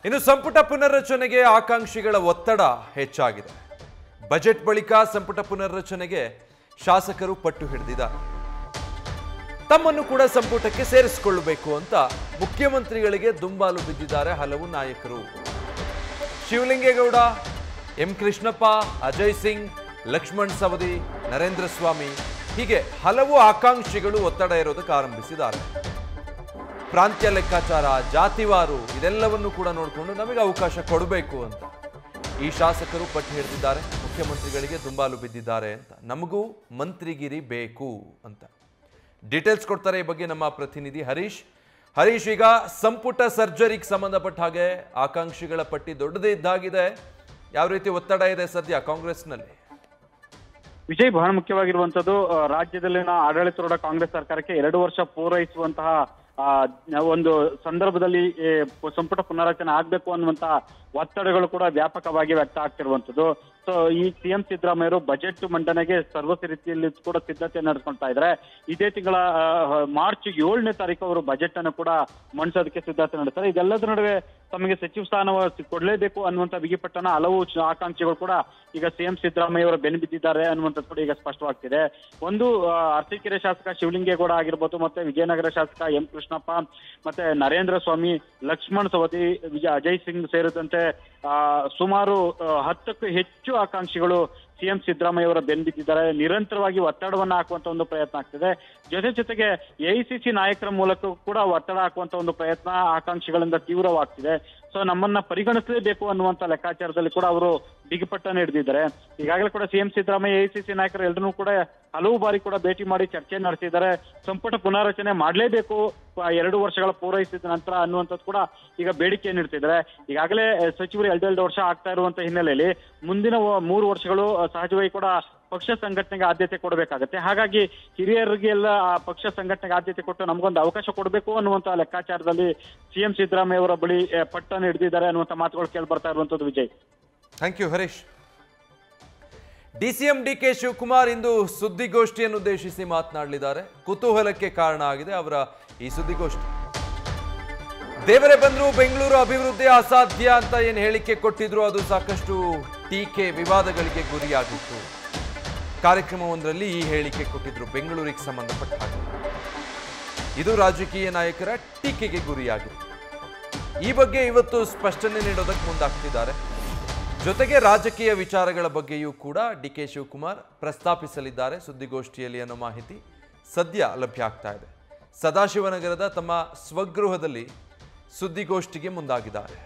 ಇನ್ನು ಸಂಪುಟ ಪುನರ್ರಚನೆಗೆ ಆಕಾಂಕ್ಷಿಗಳ ಒತ್ತಡ ಹೆಚ್ಚಾಗಿದೆ. ಬಜೆಟ್ ಬಳಿಕ ಸಂಪುಟ ಪುನರ್ರಚನೆಗೆ ಶಾಸಕರು ಪಟ್ಟು ಹಿಡಿದಿದ್ದಾರೆ. ತಮ್ಮನ್ನು ಕೂಡ ಸಂಪುಟಕ್ಕೆ ಸೇರಿಸಿಕೊಳ್ಳಬೇಕು ಅಂತ ಮುಖ್ಯಮಂತ್ರಿಗಳಿಗೆ ದುಂಬಾಲು ಬಿದ್ದಿದ್ದಾರೆ ಹಲವು ನಾಯಕರು. ಶಿವಲಿಂಗೇಗೌಡ, ಎಂ ಕೃಷ್ಣಪ್ಪ, ಅಜಯ್ ಸಿಂಗ್, ಲಕ್ಷ್ಮಣ್ ಸವದಿ, ನರೇಂದ್ರ ಸ್ವಾಮಿ ಹೀಗೆ ಹಲವು ಆಕಾಂಕ್ಷಿಗಳು ಒತ್ತಡ ಇರೋದಕ್ಕೆ ಆರಂಭಿಸಿದ್ದಾರೆ. ಪ್ರಾಂತ್ಯ ಲೆಕ್ಕಾಚಾರ, ಜಾತಿವಾರು ಇದೆಲ್ಲವನ್ನು ಕೂಡ ನೋಡಿಕೊಂಡು ನಮಗೆ ಅವಕಾಶ ಕೊಡಬೇಕು ಅಂತ ಈ ಶಾಸಕರು ಪಟ್ಟು ಹಿಡಿದಿದ್ದಾರೆ. ಮುಖ್ಯಮಂತ್ರಿಗಳಿಗೆ ದುಂಬಾಲು ಬಿದ್ದಿದ್ದಾರೆ ಅಂತ, ನಮಗೂ ಮಂತ್ರಿಗಿರಿ ಬೇಕು ಅಂತ. ಡೀಟೇಲ್ಸ್ ಕೊಡ್ತಾರೆ ಈ ಬಗ್ಗೆ ನಮ್ಮ ಪ್ರತಿನಿಧಿ ಹರೀಶ್. ಈಗ ಸಂಪುಟ ಸರ್ಜರಿಗೆ ಸಂಬಂಧಪಟ್ಟ ಹಾಗೆ ಆಕಾಂಕ್ಷಿಗಳ ಪಟ್ಟಿ ದೊಡ್ಡದೇ ಇದ್ದಾಗಿದೆ. ಯಾವ ರೀತಿ ಒತ್ತಡ ಇದೆ ಸದ್ಯ ಕಾಂಗ್ರೆಸ್ನಲ್ಲಿ? ವಿಜಯ್, ಬಹಳ ಮುಖ್ಯವಾಗಿರುವಂತದ್ದು ರಾಜ್ಯದಲ್ಲಿನ ಆಡಳಿತಾರೂಢ ಕಾಂಗ್ರೆಸ್ ಸರ್ಕಾರಕ್ಕೆ 2 ವರ್ಷ ಪೂರೈಸುವಂತಹ ಒಂದು ಸಂದರ್ಭದಲ್ಲಿ ಸಂಪುಟ ಪುನರ್ರಚನೆ ಆಗ್ಬೇಕು ಅನ್ನುವಂತ ಒತ್ತಡಗಳು ಕೂಡ ವ್ಯಾಪಕವಾಗಿ ವ್ಯಕ್ತ ಆಗ್ತಿರುವಂತದ್ದು. ಸೊ ಈ ಸಿಎಂ ಸಿದ್ದರಾಮಯ್ಯರು ಬಜೆಟ್ ಮಂಡನೆಗೆ ಸರ್ವಸ್ವ ರೀತಿಯಲ್ಲಿ ಕೂಡ ಸಿದ್ಧತೆ ನಡೆಸ್ಕೊಳ್ತಾ ಇದ್ದಾರೆ. ಇದೇ ತಿಂಗಳ ಮಾರ್ಚ್ 7ನೇ ತಾರೀಕು ಅವರು ಬಜೆಟ್ ಅನ್ನು ಕೂಡ ಮಂಡಿಸೋದಕ್ಕೆ ಸಿದ್ಧತೆ ನಡೆಸ್ತಾರೆ. ಇದೆಲ್ಲದರ ನಡುವೆ ತಮಗೆ ಸಚಿವ ಸ್ಥಾನ ಕೊಡಲೇಬೇಕು ಅನ್ನುವಂತ ಬಿಗಿಪಟ್ಟನ ಹಲವು ಆಕಾಂಕ್ಷಿಗಳು ಕೂಡ ಈಗ ಸಿಎಂ ಸಿದ್ದರಾಮಯ್ಯ ಅವರ ಬೆನ್ನು ಬಿದ್ದಿದ್ದಾರೆ ಅನ್ನುವಂಥದ್ದು ಕೂಡ ಈಗ ಸ್ಪಷ್ಟವಾಗ್ತಿದೆ. ಒಂದು ಅರಸೀಕೆರೆ ಶಾಸಕ ಶಿವಲಿಂಗೇಗೌಡ ಆಗಿರ್ಬೋದು, ಮತ್ತೆ ವಿಜಯನಗರ ಶಾಸಕ ಎಂ ಕೃಷ್ಣಪ್ಪ, ಮತ್ತೆ ನರೇಂದ್ರ ಸ್ವಾಮಿ, ಲಕ್ಷ್ಮಣ್ ಸವದಿ, ಅಜಯ್ ಸಿಂಗ್ ಸೇರಿದಂತೆ ಸುಮಾರು 10ಕ್ಕೂ ಹೆಚ್ಚು ಆಕಾಂಕ್ಷಿಗಳು ಸಿಎಂ ಸಿದ್ದರಾಮಯ್ಯ ಅವರ ಬೆನ್ನು ಬಿದ್ದಿದ್ದಾರೆ. ನಿರಂತರವಾಗಿ ಒತ್ತಡವನ್ನು ಹಾಕುವಂತ ಒಂದು ಪ್ರಯತ್ನ ಆಗ್ತಿದೆ. ಜೊತೆಗೆ ಎಐಸಿಸಿ ನಾಯಕರ ಮೂಲಕ ಕೂಡ ಒತ್ತಡ ಹಾಕುವಂತ ಒಂದು ಪ್ರಯತ್ನ ಆಕಾಂಕ್ಷಿಗಳಿಂದ ತೀವ್ರವಾಗ್ತಿದೆ. ಸೊ ನಮ್ಮನ್ನ ಪರಿಗಣಿಸಲೇಬೇಕು ಅನ್ನುವಂತ ಲೆಕ್ಕಾಚಾರದಲ್ಲಿ ಕೂಡ ಅವರು ಬಿಗಿಪಟ್ಟನ್ನು ಹಿಡಿದಿದ್ದಾರೆ. ಈಗಾಗಲೇ ಕೂಡ ಸಿಎಂ ಸಿದ್ದರಾಮಯ್ಯ ಎಐಸಿಸಿ ನಾಯಕರು ಎಲ್ಲರೂ ಕೂಡ ಹಲವು ಬಾರಿ ಕೂಡ ಭೇಟಿ ಮಾಡಿ ಚರ್ಚೆ ನಡೆಸಿದ್ದಾರೆ. ಸಂಪುಟ ಪುನಾರಚನೆ ಮಾಡಲೇಬೇಕು 2 ವರ್ಷಗಳ ಪೂರೈಸಿದ ನಂತರ ಅನ್ನುವಂಥದ್ದು ಕೂಡ ಈಗ ಬೇಡಿಕೆಯನ್ನು ಇಡ್ತಿದ್ದಾರೆ. ಈಗಾಗಲೇ ಸಚಿವರು 2 ವರ್ಷ ಆಗ್ತಾ ಇರುವಂತ ಹಿನ್ನೆಲೆಯಲ್ಲಿ ಮುಂದಿನ 3 ವರ್ಷಗಳು ಸಹಜವಾಗಿ ಕೂಡ ಪಕ್ಷ ಸಂಘಟನೆಗೆ ಆದ್ಯತೆ ಕೊಡಬೇಕಾಗತ್ತೆ. ಹಾಗಾಗಿ ಹಿರಿಯರಿಗೆಲ್ಲ ಪಕ್ಷ ಸಂಘಟನೆಗೆ ಆದ್ಯತೆ ಕೊಟ್ಟು ನಮಗೊಂದು ಅವಕಾಶ ಕೊಡಬೇಕು ಅನ್ನುವಂತ ಲೆಕ್ಕಾಚಾರದಲ್ಲಿ ಸಿಎಂ ಸಿದ್ದರಾಮಯ್ಯ ಅವರ ಬಳಿ ಪಟ್ಟನ್ನು ಹಿಡಿದಿದ್ದಾರೆ ಅನ್ನುವಂತ ಮಾತುಗಳು ಕೇಳಿ ಬರ್ತಾ ಇರುವಂತದ್ದು. Vijay, thank you Harish. DCM DK Shivakumar ಇಂದು ಸುದ್ದಿಗೋಷ್ಠಿಯನ್ನು ಉದ್ದೇಶಿಸಿ ಮಾತನಾಡಲಿದ್ದಾರೆ. ಕುತೂಹಲಕ್ಕೆ ಕಾರಣ ಆಗಿದೆ ಅವರ ಈ ಸುದ್ದಿಗೋಷ್ಠಿ. ದೇವರೇ ಬಂದ್ರು ಬೆಂಗಳೂರು ಅಭಿವೃದ್ಧಿ ಅಸಾಧ್ಯ ಅಂತ ಏನು ಹೇಳಿಕೆ ಕೊಟ್ಟಿದ್ರು ಅದು ಸಾಕಷ್ಟು ಟೀಕೆ ವಿವಾದಗಳಿಗೆ ಗುರಿಯಾಗಿತ್ತು. ಕಾರ್ಯಕ್ರಮವೊಂದರಲ್ಲಿ ಈ ಹೇಳಿಕೆ ಕೊಟ್ಟಿದ್ರು ಬೆಂಗಳೂರಿಗೆ ಸಂಬಂಧಪಟ್ಟ ಹಾಗೆ. ಇದು ರಾಜಕೀಯ ನಾಯಕರ ಟೀಕೆಗೆ ಗುರಿಯಾಗಿತ್ತು. ಈ ಬಗ್ಗೆ ಇವತ್ತು ಸ್ಪಷ್ಟನೆ ನೀಡೋದಕ್ಕೆ ಮುಂದಾಗ್ತಿದ್ದಾರೆ. ಜೊತೆಗೆ ರಾಜಕೀಯ ವಿಚಾರಗಳ ಬಗ್ಗೆಯೂ ಕೂಡ ಡಿಕೆ ಶಿವಕುಮಾರ್ ಪ್ರಸ್ತಾಪಿಸಲಿದ್ದಾರೆ ಸುದ್ದಿಗೋಷ್ಠಿಯಲ್ಲಿ ಅನ್ನೋ ಮಾಹಿತಿ ಸದ್ಯ ಲಭ್ಯ ಆಗ್ತಾ ಇದೆ. ಸದಾಶಿವನಗರದ ತಮ್ಮ ಸ್ವಗೃಹದಲ್ಲಿ ಸುದ್ದಿಗೋಷ್ಠಿಗೆ ಮುಂದಾಗಿದ್ದಾರೆ.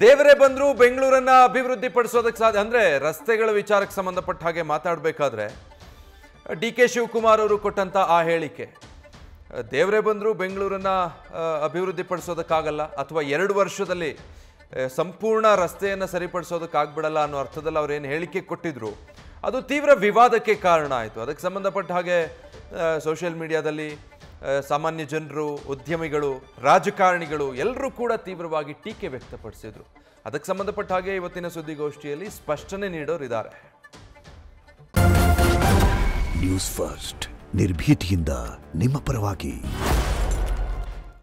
ದೇವರೇ ಬಂದ್ರು ಬೆಂಗಳೂರನ್ನ ಅಭಿವೃದ್ಧಿ ಪಡಿಸೋದಕ್ಕೆ ಸಾಧ್ಯ ಅಂದ್ರೆ ರಸ್ತೆಗಳ ವಿಚಾರಕ್ಕೆ ಸಂಬಂಧಪಟ್ಟ ಹಾಗೆ ಮಾತಾಡಬೇಕಾದ್ರೆ ಡಿಕೆ ಶಿವಕುಮಾರ್ ಅವರು ಕೊಟ್ಟಂತ ಆ ಹೇಳಿಕೆ, ದೇವರೇ ಬಂದ್ರು ಬೆಂಗಳೂರನ್ನ ಅಭಿವೃದ್ಧಿ ಪಡಿಸೋದಕ್ಕಾಗಲ್ಲ ಅಥವಾ 2 ವರ್ಷದಲ್ಲಿ ಸಂಪೂರ್ಣ ರಸ್ತೆಯನ್ನು ಸರಿಪಡಿಸೋದಕ್ಕಾಗ್ಬಿಡಲ್ಲ ಅನ್ನೋ ಅರ್ಥದಲ್ಲಿ ಅವ್ರೇನು ಹೇಳಿಕೆ ಕೊಟ್ಟಿದ್ರು ಅದು ತೀವ್ರ ವಿವಾದಕ್ಕೆ ಕಾರಣ ಆಯಿತು. ಅದಕ್ಕೆ ಸಂಬಂಧಪಟ್ಟ ಹಾಗೆ ಸೋಷಿಯಲ್ ಮೀಡಿಯಾದಲ್ಲಿ ಸಾಮಾನ್ಯ ಜನರು, ಉದ್ಯಮಿಗಳು, ರಾಜಕಾರಣಿಗಳು ಎಲ್ಲರೂ ಕೂಡ ತೀವ್ರವಾಗಿ ಟೀಕೆ ವ್ಯಕ್ತಪಡಿಸಿದ್ರು. ಅದಕ್ಕೆ ಸಂಬಂಧಪಟ್ಟ ಹಾಗೆ ಇವತ್ತಿನ ಸುದ್ದಿಗೋಷ್ಠಿಯಲ್ಲಿ ಸ್ಪಷ್ಟನೆ ನೀಡೋರಿದ್ದಾರೆ. ನ್ಯೂಸ್ ಫಸ್ಟ್, ನಿರ್ಭೀತಿಯಿಂದ ನಿಮ್ಮ ಪರವಾಗಿ.